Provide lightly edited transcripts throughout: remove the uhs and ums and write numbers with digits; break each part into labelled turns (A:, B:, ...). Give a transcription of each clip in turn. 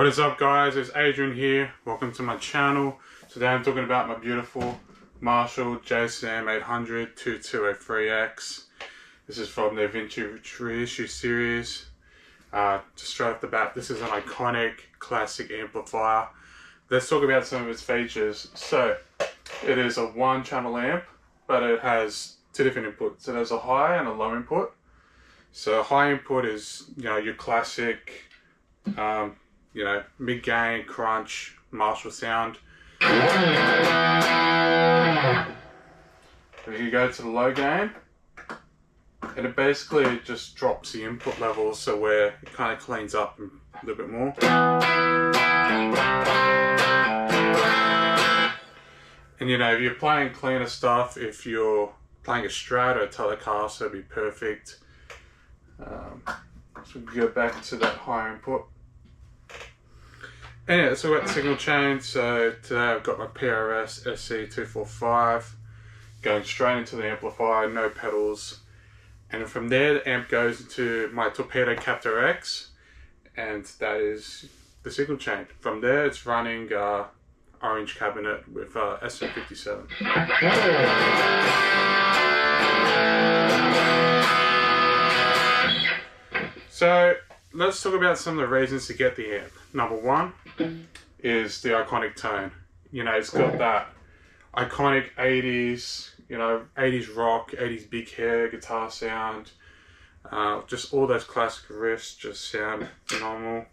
A: What is up, guys? It's Adrian here. Welcome to my channel. Today I'm talking about my beautiful Marshall JCM 800 2203X. This is from the vintage reissue series. Just straight off the bat, this is an iconic classic amplifier. Let's talk about some of its features. So it is a one-channel amp, but it has two different inputs. It has a high and a low input. So high input is, your classic, mid-gain, crunch, Marshall sound. If you go to the low gain, and it basically just drops the input levels, so where it kind of cleans up a little bit more. And if you're playing cleaner stuff, if you're playing a Strat or a Telecaster, it'd be perfect. So we go back to that high input. And yeah, so we've got signal chain. So today I've got my PRS SC245 going straight into the amplifier, no pedals. And from there, the amp goes into my Torpedo Captor X, and that is the signal chain. From there, it's running orange cabinet with SM57. So let's talk about some of the reasons to get the amp. Number one is the iconic tone. It's got that iconic 80s, 80s rock, 80s big hair guitar sound. Just all those classic riffs just sound phenomenal.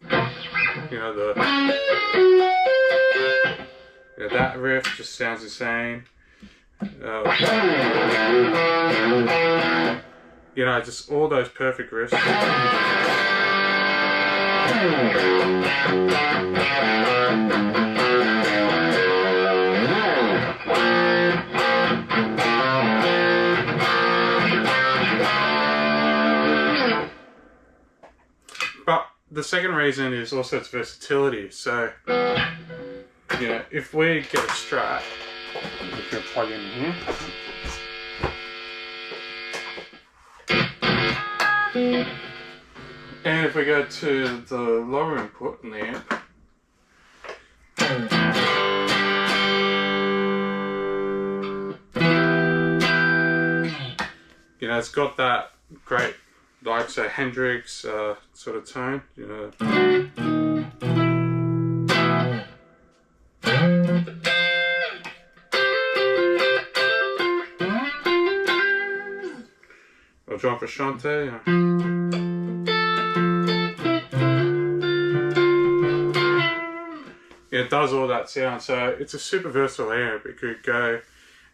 A: That riff just sounds insane. Just all those perfect riffs. But the second reason is also its versatility. So, if we get a Strat, we can plug in here. And if we go to the lower input in the amp, it's got that great, like say, Hendrix sort of tone, or John Frusciante, it does all that sound. So it's a super versatile amp. It could go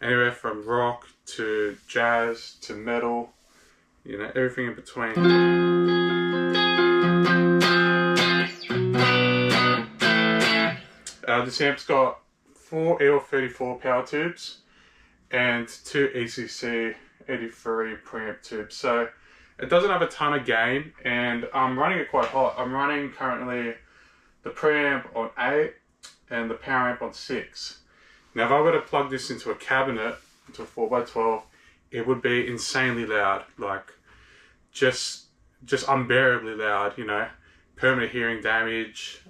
A: anywhere from rock to jazz to metal, everything in between. This amp's got 4 EL34 power tubes and 2 ECC 83 preamp tubes. So it doesn't have a ton of gain, and I'm running it quite hot. I'm running currently the preamp on 8 and the power amp on 6. Now if I were to plug this into a cabinet, into a 4x12, it would be insanely loud, like just unbearably loud, permanent hearing damage.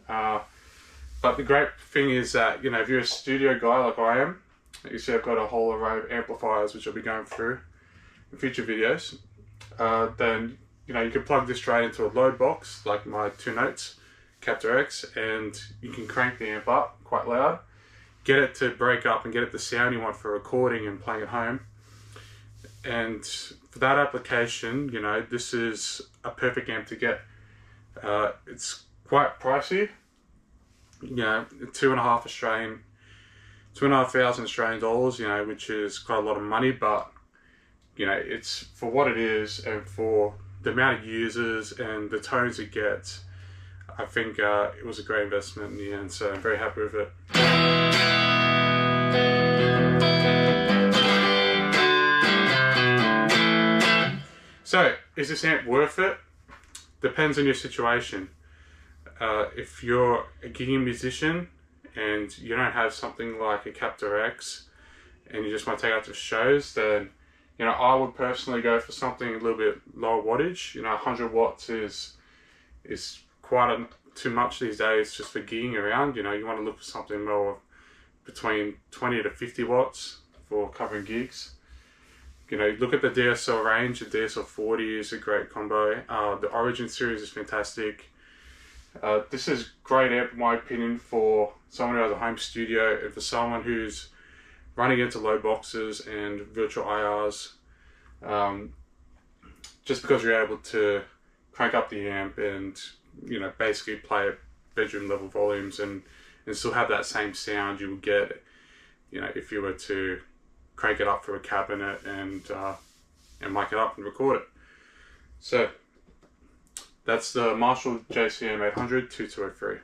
A: But the great thing is that, if you're a studio guy like I am, you see I've got a whole array of amplifiers which I'll be going through in future videos, then you can plug this straight into a load box like my 2 Notes Captor X, and you can crank the amp up quite loud, get it to break up and get it the sound you want for recording and playing at home. And for that application, this is a perfect amp to get. It's quite pricey, $2,500 Australian dollars, which is quite a lot of money, but it's for what it is and for the amount of users and the tones it gets. I think it was a great investment in the end, so I'm very happy with it. So, is this amp worth it? Depends on your situation. If you're a gigging musician and you don't have something like a Captor X and you just want to take out to shows, then I would personally go for something a little bit lower wattage. 100 watts is quite too much these days just for gigging around. You know, you want to look for something more between 20 to 50 watts for covering gigs. You know, look at the DSL range. The DSL 40 is a great combo. The Origin series is fantastic. This is great amp, in my opinion, for someone who has a home studio and for someone who's running into low boxes and virtual IRs. Just because you're able to crank up the amp and, you know, basically play at bedroom level volumes and still have that same sound you would get, you know, if you were to crank it up through a cabinet and mic it up and record it. So that's the Marshall JCM 800 2203.